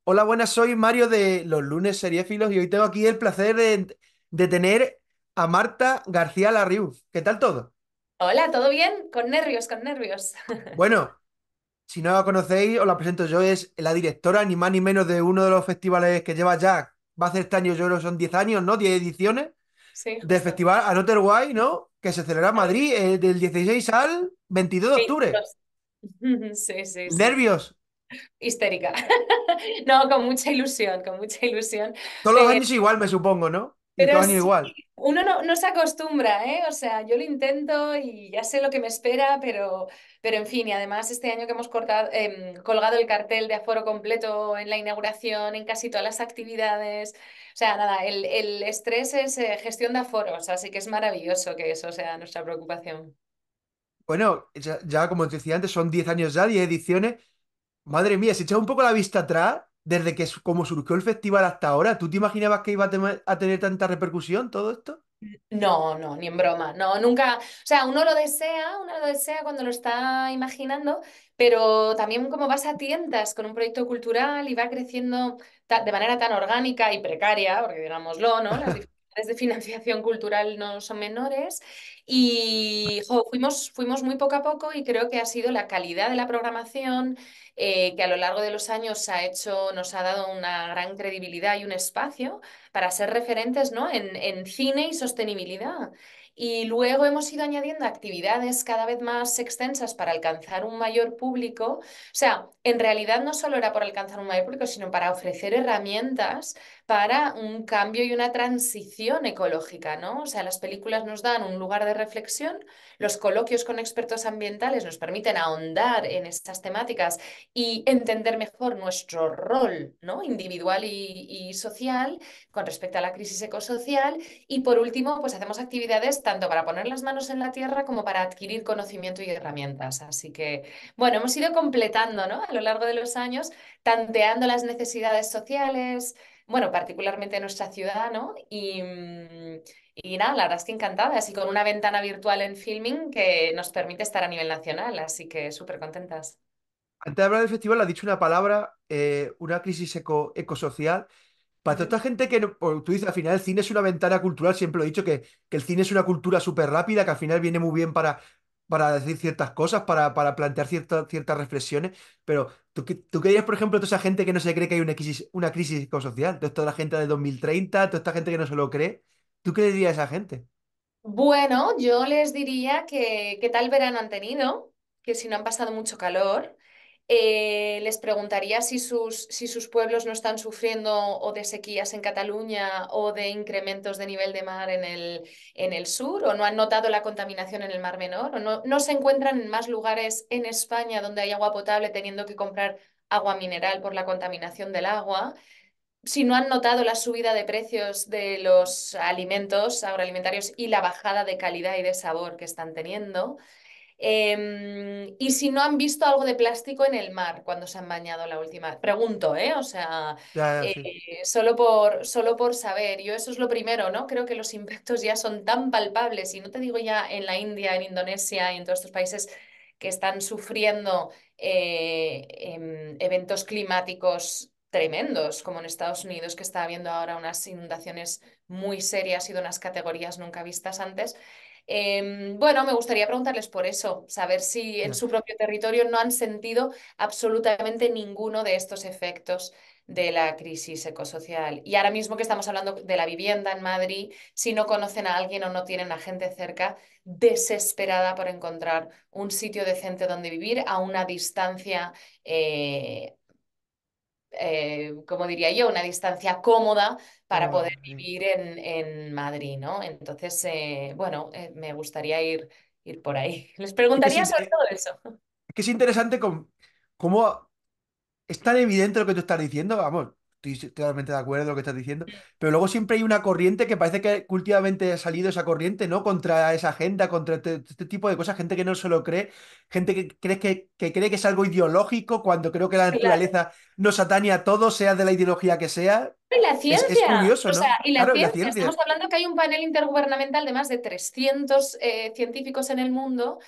Hola, buenas, soy Mario de Los Lunes Seriéfilos y hoy tengo aquí el placer de tener a Marta García Larriuz. ¿Qué tal todo? Hola, ¿todo bien? Con nervios, con nervios. Bueno, si no la conocéis, os la presento yo, es la directora ni más ni menos de uno de los festivales que lleva ya, va a hacer este año, yo creo que son 10 años, ¿no? 10 ediciones Sí, del justo. festival Another Why, ¿no? Que se celebra en Madrid del 16 al 22 de octubre. 22. Sí, sí, sí. Nervios, Histérica. No, con mucha ilusión, con mucha ilusión. todos los Pero, años igual, me supongo, ¿no? Y pero todos los años sí, igual. uno no se acostumbra, ¿eh? O sea, yo lo intento y ya sé lo que me espera, pero en fin, y además este año que hemos colgado el cartel de aforo completo en la inauguración, en casi todas las actividades. O sea, nada, el estrés es gestión de aforos, así que es maravilloso que eso sea nuestra preocupación. Bueno, ya como te decía antes, son 10 años ya, 10 ediciones. Madre mía, si echas un poco la vista atrás, desde que como surgió el festival hasta ahora, ¿tú te imaginabas que iba a tener tanta repercusión todo esto? No, no, ni en broma. No, nunca. O sea, uno lo desea cuando lo está imaginando, pero también como vas a tientas con un proyecto cultural y va creciendo de manera tan orgánica y precaria, porque digámoslo, ¿no? Las dificultades de financiación cultural no son menores. Y jo, fuimos muy poco a poco y creo que ha sido la calidad de la programación que a lo largo de los años nos ha dado una gran credibilidad y un espacio para ser referentes, ¿no? en cine y sostenibilidad. Y luego hemos ido añadiendo actividades cada vez más extensas para alcanzar un mayor público. O sea, en realidad no solo era por alcanzar un mayor público, sino para ofrecer herramientas para un cambio y una transición ecológica, ¿no? O sea, las películas nos dan un lugar de reflexión, los coloquios con expertos ambientales nos permiten ahondar en estas temáticas y entender mejor nuestro rol, ¿no? Individual y social con respecto a la crisis ecosocial. Y por último, pues hacemos actividades tanto para poner las manos en la tierra como para adquirir conocimiento y herramientas. Así que, bueno, hemos ido completando, ¿no? A lo largo de los años, tanteando las necesidades sociales, bueno, particularmente en nuestra ciudad, ¿no? Y nada, la verdad es que encantada, así con una ventana virtual en Filming que nos permite estar a nivel nacional, así que súper contentas. Antes de hablar del festival, has dicho una palabra, una crisis ecosocial. Para toda esta Ujú. gente que, tú dices, al final el cine es una ventana cultural, siempre lo he dicho, que el cine es una cultura súper rápida, que al final viene muy bien para decir ciertas cosas, para plantear ciertas reflexiones, pero ¿tú qué dirías, por ejemplo, a toda esa gente que no se cree que hay una crisis ecosocial? Toda la gente de 2030, toda esta gente que no se lo cree, ¿tú qué le dirías a esa gente? Bueno, yo les diría que qué tal verano han tenido, que si no han pasado mucho calor. Les preguntaría si sus pueblos no están sufriendo o de sequías en Cataluña o de incrementos de nivel de mar en el sur, o no han notado la contaminación en el Mar Menor, o no se encuentran en más lugares en España donde hay agua potable teniendo que comprar agua mineral por la contaminación del agua, si no han notado la subida de precios de los alimentos agroalimentarios y la bajada de calidad y de sabor que están teniendo. Y si no han visto algo de plástico en el mar cuando se han bañado la última. Pregunto, ¿eh? O sea, Ya, ya, sí. solo por saber. Yo eso es lo primero, ¿no? Creo que los impactos ya son tan palpables, y no te digo ya en la India, en Indonesia y en todos estos países que están sufriendo eventos climáticos tremendos, como en Estados Unidos, que está habiendo ahora unas inundaciones muy serias y de unas categorías nunca vistas antes. Bueno, me gustaría preguntarles por eso, saber si en Ya. su propio territorio no han sentido absolutamente ninguno de estos efectos de la crisis ecosocial. Y ahora mismo que estamos hablando de la vivienda en Madrid, si no conocen a alguien o no tienen a gente cerca desesperada por encontrar un sitio decente donde vivir a una distancia, como diría yo, una distancia cómoda para poder Cómoda, sí. vivir en Madrid, ¿no? Entonces, bueno, me gustaría ir por ahí. Les Es que preguntaría es, sobre todo eso. es que es interesante cómo es tan evidente lo que tú estás diciendo, vamos, estoy totalmente de acuerdo con lo que estás diciendo, pero luego siempre hay una corriente que parece que últimamente ha salido esa corriente, ¿no? Contra esa agenda, contra este tipo de cosas, gente que no se lo cree, gente que cree que es algo ideológico, cuando creo que la Claro. naturaleza nos atañe a todos, sea de la ideología que sea. Y la Es ciencia, curioso, o sea, ¿no? y la Claro, y la ciencia, estamos ciencia. hablando que hay un panel intergubernamental de más de 300 científicos en el mundo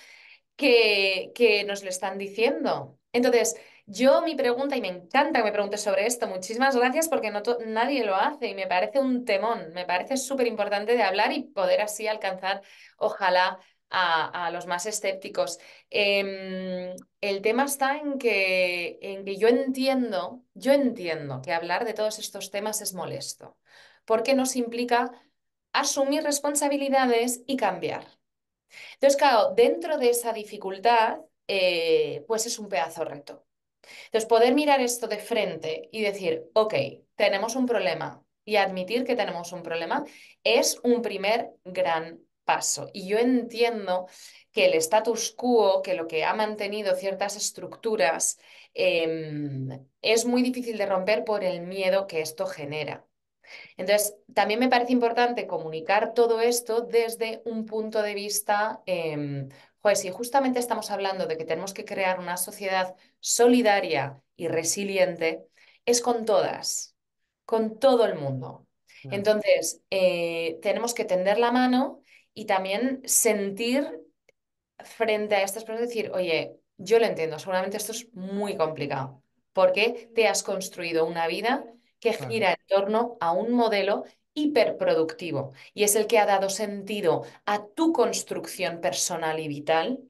que nos lo están diciendo. Entonces, Yo mi pregunta, y me encanta que me preguntes sobre esto, muchísimas gracias porque nadie lo hace y me parece un temón, me parece súper importante de hablar y poder así alcanzar, ojalá, a los más escépticos. El tema está en que yo entiendo que hablar de todos estos temas es molesto, porque nos implica asumir responsabilidades y cambiar. Entonces, claro, dentro de esa dificultad, pues es un pedazo reto. Entonces, poder mirar esto de frente y decir, ok, tenemos un problema y admitir que tenemos un problema es un primer gran paso. Y yo entiendo que el status quo, que lo que ha mantenido ciertas estructuras, es muy difícil de romper por el miedo que esto genera. Entonces, también me parece importante comunicar todo esto desde un punto de vista, pues si justamente estamos hablando de que tenemos que crear una sociedad solidaria y resiliente, es con todas, con todo el mundo. Claro, Entonces, tenemos que tender la mano y también sentir frente a estas personas, decir, oye, yo lo entiendo, seguramente esto es muy complicado, porque te has construido una vida que claro, gira en torno a un modelo hiperproductivo y es el que ha dado sentido a tu construcción personal y vital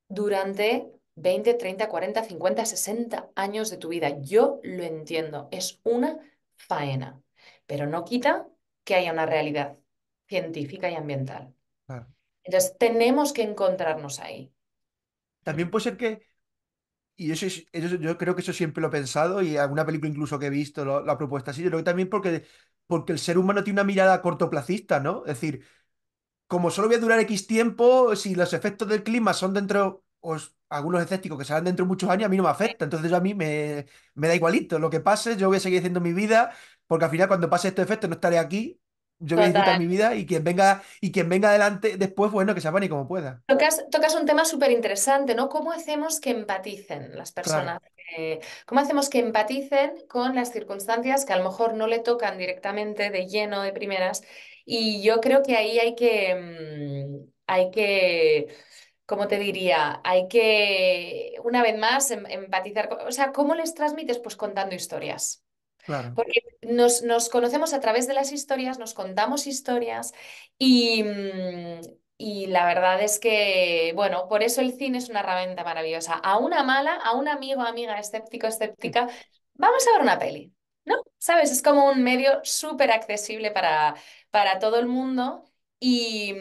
durante 20, 30, 40, 50, 60 años de tu vida. Yo lo entiendo, es una faena, pero no quita que haya una realidad científica y ambiental. claro. Entonces, tenemos que encontrarnos ahí. También puede ser que, y yo creo que eso siempre lo he pensado, y alguna película incluso que he visto lo ha propuesto así, yo creo que también porque el ser humano tiene una mirada cortoplacista, ¿no? Es decir, como solo voy a durar X tiempo, si los efectos del clima son dentro, algunos escépticos que serán dentro de muchos años, a mí no me afecta. Entonces a mí me da igualito. Lo que pase, yo voy a seguir haciendo mi vida, porque al final cuando pase estos efectos no estaré aquí. Yo voy a disfrutar Total. mi vida y quien venga adelante después, bueno, que se apañe como pueda. Tocas un tema súper interesante, ¿no? ¿Cómo hacemos que empaticen las Claro, personas? ¿Cómo hacemos que empaticen con las circunstancias que a lo mejor no le tocan directamente, de lleno, de primeras? Y yo creo que ahí hay que, ¿cómo te diría? Hay que, una vez más, empatizar. O sea, ¿cómo les transmites? Pues contando historias. claro, Porque nos conocemos a través de las historias, nos contamos historias y la verdad es que, bueno, por eso el cine es una herramienta maravillosa. A una mala, a un amigo, amiga, escéptico, escéptica, vamos a ver una peli, ¿no? ¿Sabes? Es como un medio súper accesible para todo el mundo y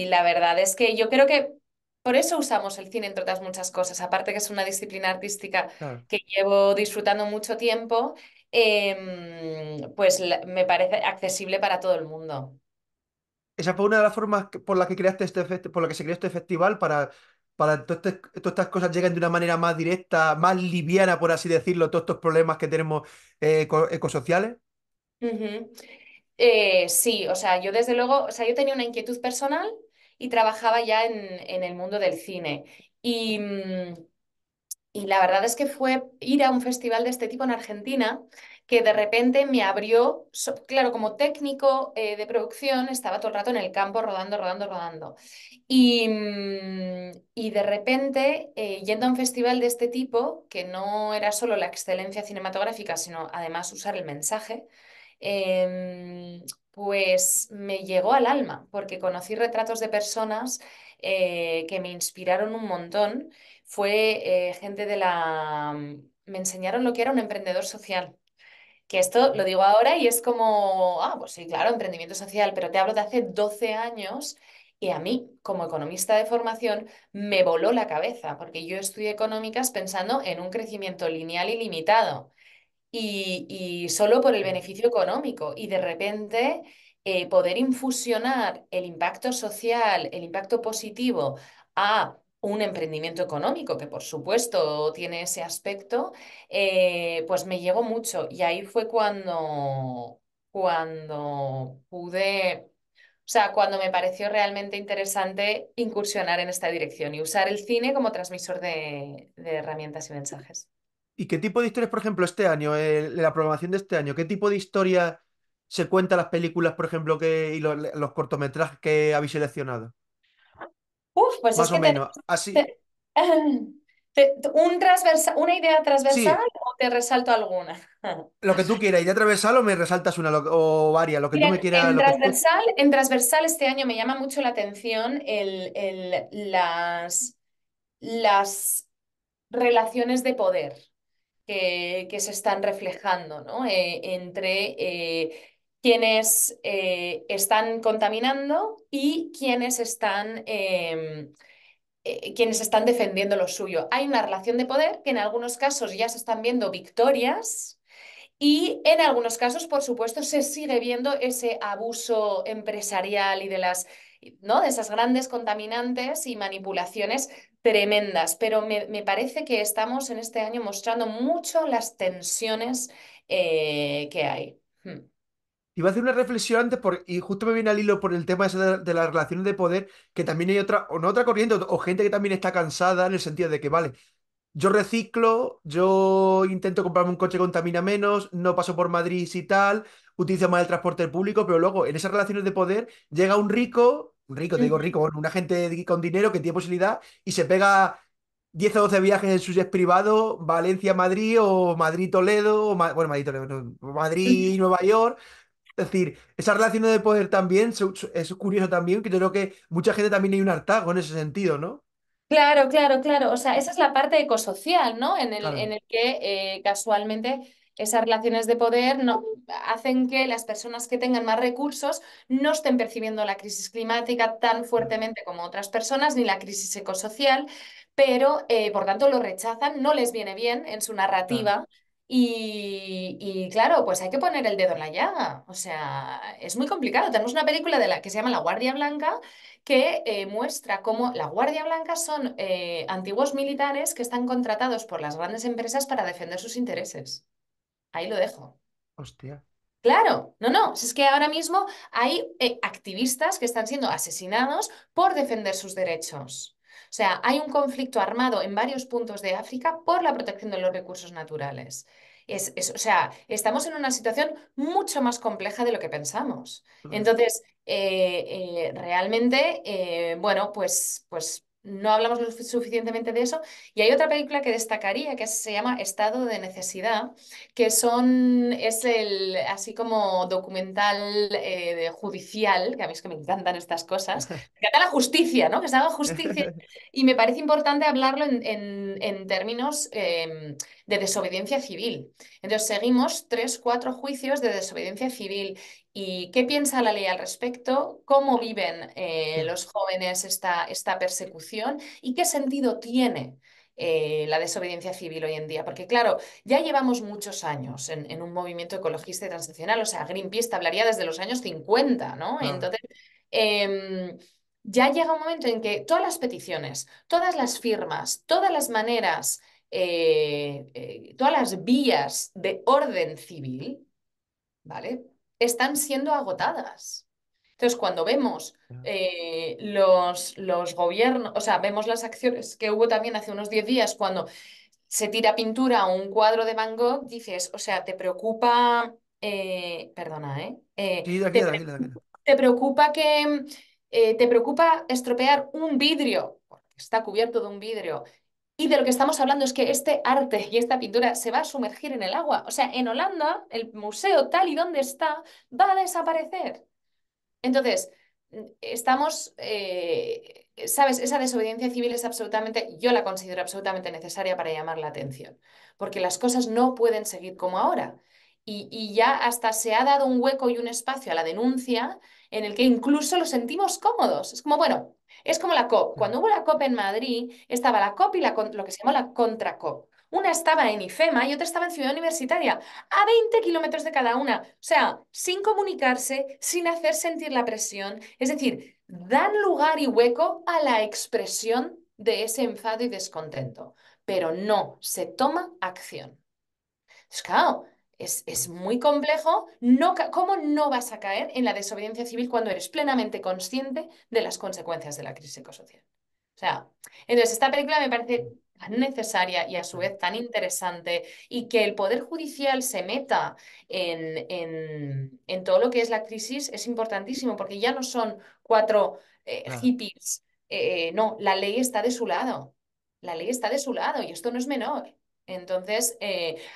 la verdad es que yo creo que por eso usamos el cine, entre otras muchas cosas, aparte que es una disciplina artística claro. que llevo disfrutando mucho tiempo, pues me parece accesible para todo el mundo. Esa fue una de las formas por las que creaste por la que se creó este festival, para todas estas cosas lleguen de una manera más directa, más liviana, por así decirlo, todos estos problemas que tenemos ecosociales. Ujú. Sí, o sea, yo desde luego, o sea, yo tenía una inquietud personal y trabajaba ya en el mundo del cine. Y la verdad es que fue ir a un festival de este tipo en Argentina que de repente me abrió, claro, como técnico de producción, estaba todo el rato en el campo rodando, rodando, rodando. Y de repente, yendo a un festival de este tipo, que no era solo la excelencia cinematográfica, sino además usar el mensaje, pues me llegó al alma, porque conocí retratos de personas que me inspiraron un montón. Fue gente de la... Me enseñaron lo que era un emprendedor social. Que esto lo digo ahora y es como, pues sí, claro, emprendimiento social, pero te hablo de hace 12 años y a mí, como economista de formación, me voló la cabeza, porque yo estudié económicas pensando en un crecimiento lineal ilimitado y solo por el beneficio económico. Y de repente poder infusionar el impacto social, el impacto positivo a un emprendimiento económico, que por supuesto tiene ese aspecto, pues me llegó mucho. Y ahí fue cuando pude, o sea, cuando me pareció realmente interesante incursionar en esta dirección y usar el cine como transmisor de herramientas y mensajes. ¿Y qué tipo de historias, por ejemplo, este año, la programación de este año, qué tipo de historia se cuenta en las películas, por ejemplo, y los cortometrajes que habéis seleccionado? Uf, pues es Más o que tenemos... menos, así. ¿Una idea transversal Sí, o te resalto alguna? lo que tú quieras, y de transversal o me resaltas una o varias, lo que tú Mira, me quieras, lo que tú... en transversal este año me llama mucho la atención las relaciones de poder que se están reflejando, ¿no? Entre quienes están contaminando y quienes están defendiendo lo suyo. Hay una relación de poder que en algunos casos ya se están viendo victorias y en algunos casos, por supuesto, se sigue viendo ese abuso empresarial y ¿no? De esas grandes contaminantes y manipulaciones tremendas. Pero me parece que estamos en este año mostrando mucho las tensiones que hay. Hmm. Iba a hacer una reflexión antes y justo me viene al hilo por el tema ese de las relaciones de poder, que también hay otra, o no otra corriente, o gente que también está cansada en el sentido de que, vale, yo reciclo, yo intento comprarme un coche que contamina menos, no paso por Madrid y tal, utilizo más el transporte público, pero luego en esas relaciones de poder llega un rico, te digo Ujú. rico, bueno, una gente con dinero que tiene posibilidad y se pega 10 o 12 viajes en su jet privado, Valencia-Madrid o Madrid-Toledo, bueno, Madrid-Toledo, no, Madrid-Nueva York. Es decir, esa relación de poder también es curioso también, que yo creo que mucha gente también hay un hartazgo en ese sentido, ¿no? Claro, claro, claro. O sea, esa es la parte ecosocial, ¿no? En Claro, el que casualmente esas relaciones de poder no, hacen que las personas que tengan más recursos no estén percibiendo la crisis climática tan claro, fuertemente como otras personas, ni la crisis ecosocial, pero por tanto lo rechazan, no les viene bien en su claro. narrativa. Y claro, pues hay que poner el dedo en la llaga. O sea, es muy complicado. Tenemos una película que se llama La Guardia Blanca que muestra cómo la Guardia Blanca son antiguos militares que están contratados por las grandes empresas para defender sus intereses. Ahí lo dejo. Hostia. Claro, no, no, si es que ahora mismo hay activistas que están siendo asesinados por defender sus derechos. O sea, hay un conflicto armado en varios puntos de África por la protección de los recursos naturales. O sea, estamos en una situación mucho más compleja de lo que pensamos. Claro. Entonces, realmente, bueno, pues no hablamos lo suficientemente de eso. Y hay otra película que destacaría que se llama Estado de Necesidad es así como documental judicial, que a mí es que me encantan estas cosas, me encanta la justicia, ¿no? Que se haga justicia y me parece importante hablarlo en términos de desobediencia civil. Entonces seguimos tres, cuatro juicios de desobediencia civil y qué piensa la ley al respecto, cómo viven Hostia. los jóvenes esta persecución y qué sentido tiene. La desobediencia civil hoy en día, porque claro, ya llevamos muchos años en un movimiento ecologista y transicional, o sea, Greenpeace te hablaría desde los años 50, ¿no? Claro. Entonces, ya llega un momento en que todas las peticiones, todas las firmas, todas las maneras, todas las vías de orden civil, ¿vale? Están siendo agotadas. Entonces, cuando vemos los gobiernos, o sea, vemos las acciones que hubo también hace unos 10 días cuando se tira pintura a un cuadro de Van Gogh, dices, o sea, te preocupa, perdona, Sí, tranquila, tranquila, tranquila. te preocupa te preocupa estropear un vidrio, porque está cubierto de un vidrio. Y de lo que estamos hablando es que este arte y esta pintura se va a sumergir en el agua. O sea, en Holanda, el museo tal y donde está va a desaparecer. Entonces, estamos, ¿sabes? Esa desobediencia civil es absolutamente, yo la considero absolutamente necesaria para llamar la atención, porque las cosas no pueden seguir como ahora. Y ya hasta se ha dado un hueco y un espacio a la denuncia en el que incluso lo sentimos cómodos. Es como, bueno, es como la COP. Ya. Cuando hubo la COP en Madrid, estaba la COP y lo que se llamó la contra COP. Una estaba en IFEMA y otra estaba en Ciudad Universitaria a 20 kilómetros de cada una. O sea, sin comunicarse, sin hacer sentir la presión. Es decir, dan lugar y hueco a la expresión de ese enfado y descontento, pero no se toma acción. Entonces, claro, es muy complejo. No, ¿cómo no vas a caer en la desobediencia civil cuando eres plenamente consciente de las consecuencias de la crisis ecosocial? O sea, entonces esta película me parece tan necesaria y a su vez tan interesante y que el Poder Judicial se meta en todo lo que es la crisis es importantísimo porque ya no son cuatro Claro. hippies. No, la ley está de su lado. la ley está de su lado y esto no es menor. Entonces,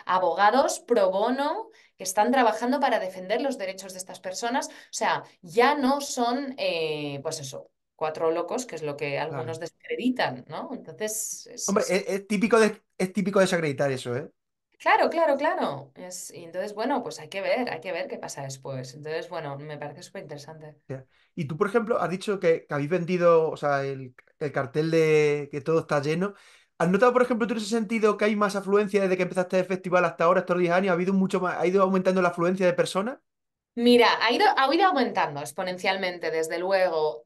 abogados pro bono que están trabajando para defender los derechos de estas personas, o sea, ya no son, pues eso, cuatro locos, que es lo que algunos Claro. desacreditan, ¿no? Entonces, Hombre, es típico desacreditar eso, ¿eh? claro, claro, claro. Y entonces, bueno, pues hay que ver qué pasa después. Entonces, bueno, me parece súper interesante. Ya. Y tú, por ejemplo, has dicho que habéis vendido, o sea, el cartel de que todo está lleno. ¿Has notado, por ejemplo, tú en ese sentido que hay más afluencia desde que empezaste el festival hasta ahora, estos 10 años? ¿Ha habido mucho más, ha ido aumentando la afluencia de personas? Mira, ha ido aumentando exponencialmente, desde luego.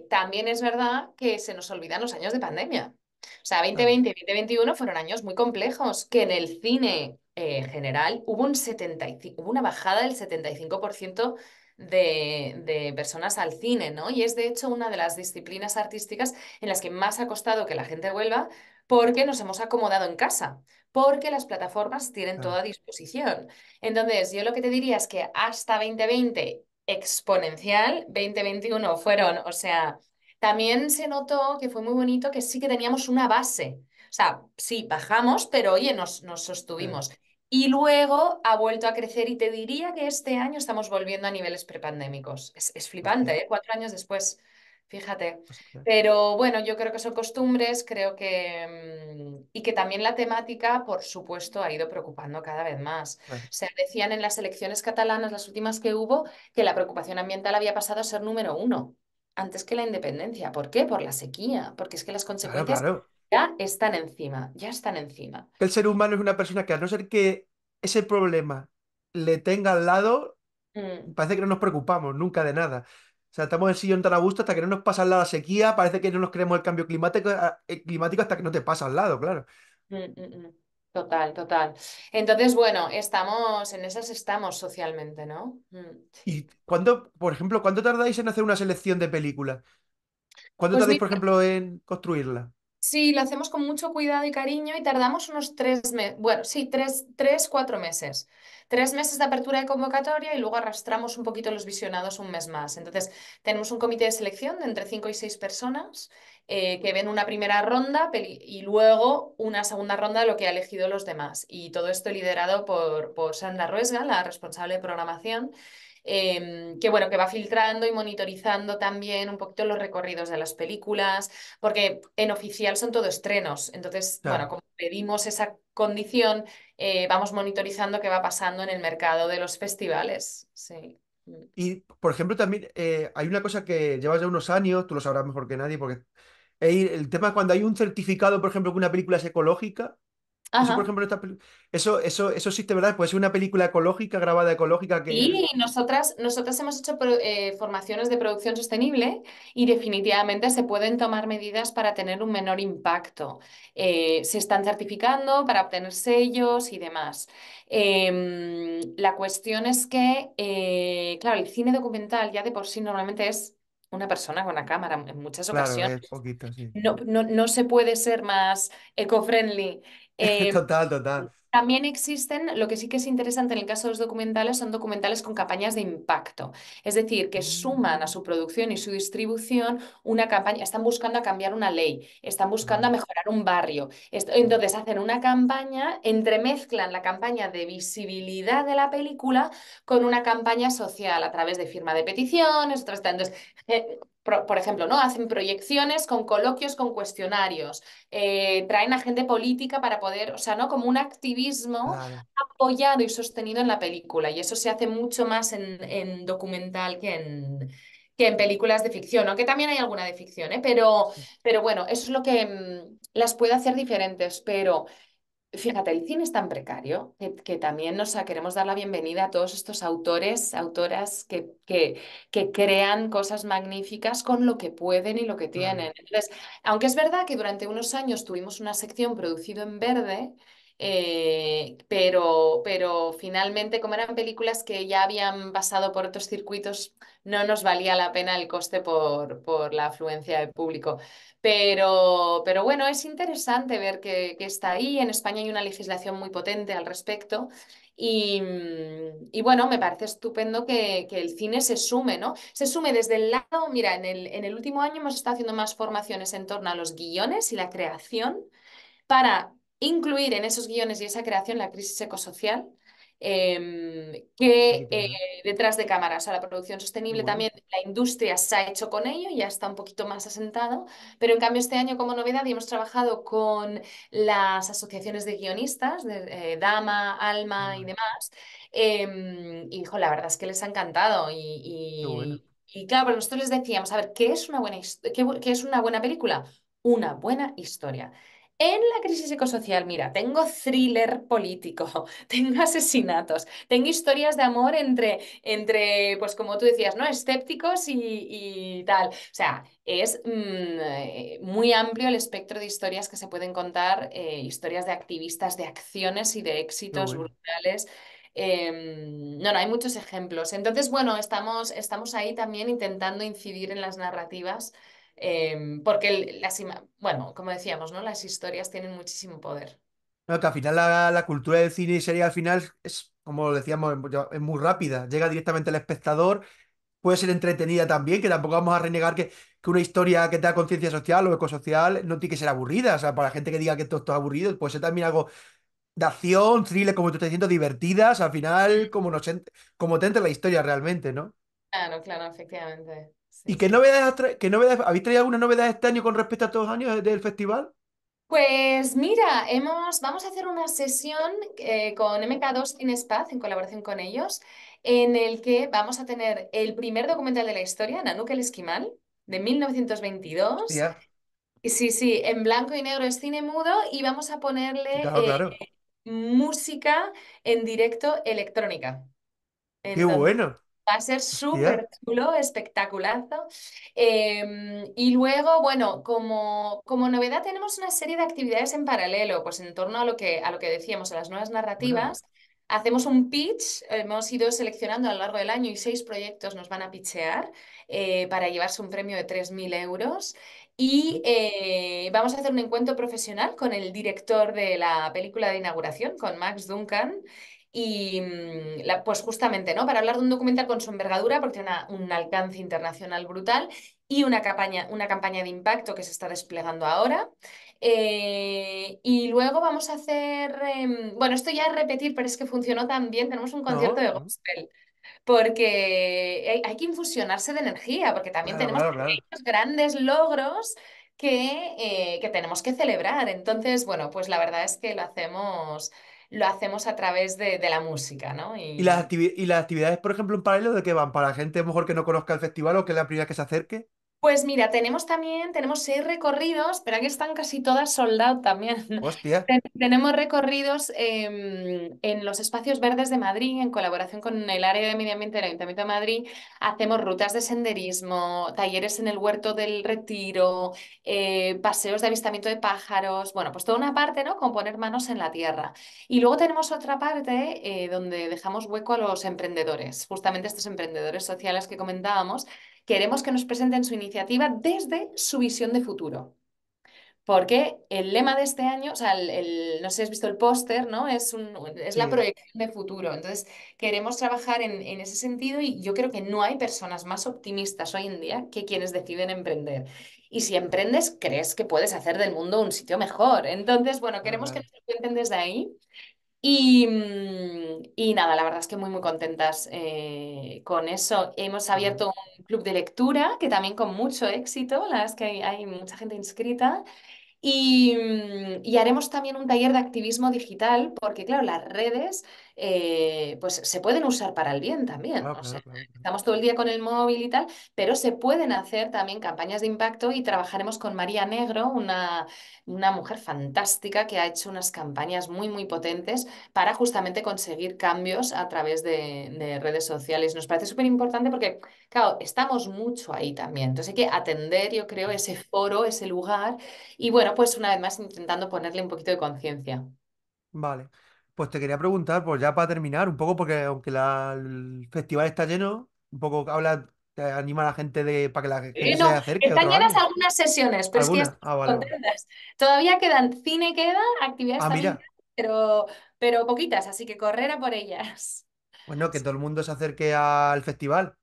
También es verdad que se nos olvidan los años de pandemia. O sea, Claro, 2020 y 2021 fueron años muy complejos, que en el cine en general hubo hubo una bajada del 75% de personas al cine, ¿no? Y es de hecho una de las disciplinas artísticas en las que más ha costado que la gente vuelva porque nos hemos acomodado en casa, porque las plataformas tienen todo claro. a disposición. Entonces, yo lo que te diría es que hasta 2020 exponencial, 2021 fueron, o sea, también se notó que fue muy bonito que sí que teníamos una base. O sea, sí, bajamos, pero oye, nos eh, sostuvimos. Y luego ha vuelto a crecer y te diría que este año estamos volviendo a niveles prepandémicos. Es flipante, Hostia, ¿eh? 4 años después, fíjate. hostia. Pero bueno, yo creo que son costumbres, creo que... y que también la temática, por supuesto, ha ido preocupando cada vez más. Claro. Se decían en las elecciones catalanas, las últimas que hubo, que la preocupación ambiental había pasado a ser número uno, antes que la independencia. ¿Por qué? Por la sequía, porque es que las Claro, consecuencias claro. ya están encima, ya están encima. Que el ser humano es una persona que, a no ser que ese problema le tenga al lado, Mm, parece que no nos preocupamos nunca de nada. O sea, estamos en el sillón tan a gusto hasta que no nos pasa al lado la sequía, parece que no nos creemos el cambio climático hasta que no te pasa al lado, claro. mm, mm. Total, total. Entonces, bueno, estamos, en esas estamos socialmente, ¿no? ¿Y cuándo, por ejemplo, cuánto tardáis en hacer una selección de películas? ¿Cuánto Pues tardáis, mira, por ejemplo, en construirla? sí, lo hacemos con mucho cuidado y cariño y tardamos unos 3 meses, bueno, sí, 4 meses. 3 meses de apertura de convocatoria y luego arrastramos un poquito los visionados un mes más. Entonces, tenemos un comité de selección de entre 5 y 6 personas que ven una primera ronda y luego una segunda ronda de lo que ha elegido los demás. Y todo esto liderado por Sandra Ruesga, la responsable de programación, que bueno, que va filtrando y monitorizando también un poquito los recorridos de las películas, porque en oficial son todo estrenos. Entonces, bueno, Claro. como pedimos esa condición, vamos monitorizando qué va pasando en el mercado de los festivales. Sí. Y, por ejemplo, también hay una cosa que llevas ya unos años, tú lo sabrás mejor que nadie, porque el tema cuando hay un certificado, por ejemplo, que una película es ecológica, eso, por Ajá. ejemplo, eso existe, ¿verdad? Puede ser una película ecológica, grabada ecológica, que... Sí, nosotras hemos hecho formaciones de producción sostenible y definitivamente se pueden tomar medidas para tener un menor impacto. Se están certificando para obtener sellos y demás. La cuestión es que, claro, el cine documental ya de por sí normalmente es una persona con una cámara en muchas Claro, ocasiones. es poquito, sí. No se puede ser más eco-friendly. Total, total. También existen, lo que sí que es interesante en el caso de los documentales, son documentales con campañas de impacto. Es decir, que Mm, suman a su producción y su distribución una campaña, están buscando a cambiar una ley, están buscando a vale, mejorar un barrio. Entonces hacen una campaña, entremezclan la campaña de visibilidad de la película con una campaña social a través de firma de peticiones, otras tantas. Por ejemplo, ¿no? Hacen proyecciones con coloquios, con cuestionarios, traen a gente política para poder, o sea, ¿no? Como un activismo claro. apoyado y sostenido en la película. Y eso se hace mucho más en documental que en películas de ficción, aunque también hay alguna de ficción, ¿eh? Sí, Pero bueno, eso es lo que las puede hacer diferentes, pero fíjate, el cine es tan precario que también queremos dar la bienvenida a todos estos autores, autoras que crean cosas magníficas con lo que pueden y lo que claro. tienen. Entonces, aunque es verdad que durante unos años tuvimos una sección producido en verde, pero finalmente, como eran películas que ya habían pasado por otros circuitos, no nos valía la pena el coste por la afluencia de público. Pero bueno, es interesante ver que está ahí. En España hay una legislación muy potente al respecto Y bueno, me parece estupendo que el cine se sume, ¿no? Se sume desde el lado, mira, en el último año hemos estado haciendo más formaciones en torno a los guiones y la creación para incluir en esos guiones y esa creación la crisis ecosocial, Qué que interesante. detrás de cámaras, o sea, la producción Qué sostenible bueno. también, la industria se ha hecho con ello, ya está un poquito más asentado, pero en cambio este año como novedad y hemos trabajado con las asociaciones de guionistas, de, Dama, Alma y Vale. demás, y hijo, la verdad es que les ha encantado Qué bueno. y claro, pero nosotros les decíamos, a ver, ¿qué es una buena, qué es una buena película? Una buena historia. En la crisis ecosocial, mira, tengo thriller político, tengo asesinatos, tengo historias de amor pues como tú decías, ¿no? Escépticos y tal. O sea, es muy amplio el espectro de historias que se pueden contar, historias de activistas, de acciones y de Qué éxitos bueno. brutales. No, no, hay muchos ejemplos. Entonces, bueno, estamos ahí también intentando incidir en las narrativas porque bueno, como decíamos, ¿no? Las historias tienen muchísimo poder. No, que al final la cultura del cine y serie al final es, como decíamos, es muy rápida. Llega directamente al espectador, puede ser entretenida también, que tampoco vamos a renegar que una historia que tenga conciencia social o ecosocial no tiene que ser aburrida. O sea, para la gente que diga que esto es aburrido, puede ser también algo de acción, thriller, como tú estás diciendo, divertidas, al final, como te entra la historia realmente, ¿no? Claro, claro, efectivamente. Sí, ¿Y qué sí. novedades, qué novedades, habéis traído alguna novedad este año con respecto a todos los años del festival? Pues mira, vamos a hacer una sesión con MK2 Cinespaz en colaboración con ellos, en el que vamos a tener el primer documental de la historia, Nanook el Esquimal, de 1922. Hostia, Y sí, sí, en blanco y negro es cine mudo y vamos a sí, ponerle claro, claro. música en directo electrónica. Qué Entonces, bueno. va a ser Hostia. súper chulo, espectaculazo. Y luego, bueno, como novedad tenemos una serie de actividades en paralelo, pues en torno a lo que decíamos, a las nuevas Bueno, narrativas. Hacemos un pitch, hemos ido seleccionando a lo largo del año y 6 proyectos nos van a pitchear para llevarse un premio de 3.000 euros. Y vamos a hacer un encuentro profesional con el director de la película de inauguración, con Max Duncan. Y pues justamente, ¿no? Para hablar de un documental con su envergadura, porque tiene un alcance internacional brutal y una campaña de impacto que se está desplegando ahora. Y luego vamos a hacer, bueno, esto ya es repetir, pero es que funcionó tan bien. Tenemos un concierto no, de no. gospel, porque hay que infusionarse de energía, porque también Claro, tenemos claro, claro. pequeños, grandes logros que tenemos que celebrar. Entonces, bueno, pues la verdad es que lo hacemos a través de la música, ¿no? Y las actividades, por ejemplo, en paralelo, ¿de qué van? Para la gente mejor que no conozca el festival o que es la primera que se acerque. Pues mira, tenemos 6 recorridos, pero aquí están casi todas sold out también. Hostia. Tenemos recorridos en los espacios verdes de Madrid, en colaboración con el área de medio ambiente del Ayuntamiento de Madrid. Hacemos rutas de senderismo, talleres en el Huerto del Retiro, paseos de avistamiento de pájaros. Bueno, pues toda una parte, ¿no? Con poner manos en la tierra. Y luego tenemos otra parte donde dejamos hueco a los emprendedores, justamente estos emprendedores sociales que comentábamos. Queremos que nos presenten su iniciativa desde su visión de futuro. Porque el lema de este año, o sea, no sé si has visto el póster, ¿no? Es la Sí, proyección de futuro. Entonces, queremos trabajar en ese sentido y yo creo que no hay personas más optimistas hoy en día que quienes deciden emprender. Y si emprendes, crees que puedes hacer del mundo un sitio mejor. Entonces, bueno, claro, queremos que claro. nos lo cuenten desde ahí. Y nada, la verdad es que muy, muy contentas con eso. Hemos Bueno, abierto un club de lectura que también con mucho éxito, la verdad es que hay mucha gente inscrita. Y haremos también un taller de activismo digital, porque claro, las redes pues se pueden usar para el bien también. claro, O sea, claro, claro, claro. estamos todo el día con el móvil y tal, pero se pueden hacer también campañas de impacto y trabajaremos con María Negro, una mujer fantástica que ha hecho unas campañas muy, muy potentes para justamente conseguir cambios a través de redes sociales. Nos parece súper importante porque, claro, estamos mucho ahí también. Entonces hay que atender, yo creo, ese foro, ese lugar y bueno, pues una vez más intentando ponerle un poquito de conciencia. Vale. Pues te quería preguntar, pues ya para terminar, un poco, porque aunque el festival está lleno, un poco habla, te anima a la gente para que la gente se No, acerque están otro llenas año. algunas sesiones, pero es que ya ¿Alguna? estamos Ah, vale, vale. contentas. Todavía quedan, cine queda, actividades Ah, también mira. quedan, pero poquitas, así que correr a por ellas. Bueno, que todo el mundo se acerque al festival,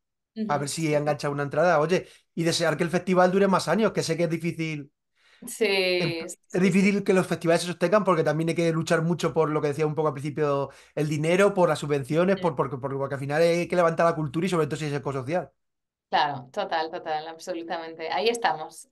a ver Ujú. si engancha una entrada. Oye, y desear que el festival dure más años, que sé que es difícil. Sí, Es sí, sí, difícil que los festivales se sostengan porque también hay que luchar mucho por lo que decía un poco al principio, el dinero, por las subvenciones, sí. porque al final hay que levantar la cultura y sobre todo si es ecosocial. Claro, total, total, absolutamente. Ahí estamos,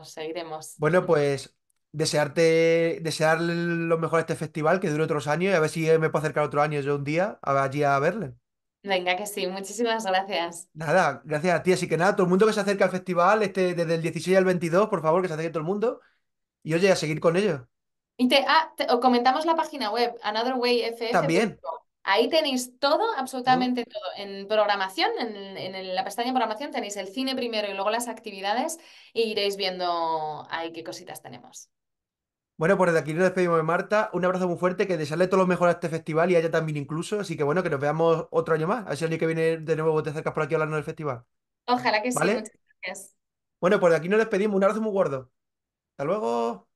seguiremos. Bueno, pues desear lo mejor a este festival, que dure otros años y a ver si me puedo acercar otro año yo un día allí a verle. Venga, que sí, muchísimas gracias. Nada, gracias a ti. Así que nada, todo el mundo que se acerque al festival, desde el 16 al 22, por favor, que se acerque todo el mundo. Y oye, a seguir con ello. O comentamos la página web, También, anotherwayff.com. Ahí tenéis todo, todo. absolutamente todo. En programación, la pestaña programación tenéis el cine primero y luego las actividades y iréis viendo ahí qué cositas tenemos. Bueno, pues desde aquí nos despedimos de Marta. Un abrazo muy fuerte, que desearle todo lo mejor a este festival y a ella también incluso. Así que bueno, que nos veamos otro año más. A ver si el año que viene de nuevo te acercas por aquí a hablarnos del festival. Ojalá que sí, ¿Vale? muchas gracias. Bueno, pues de aquí nos despedimos. Un abrazo muy gordo. Hasta luego.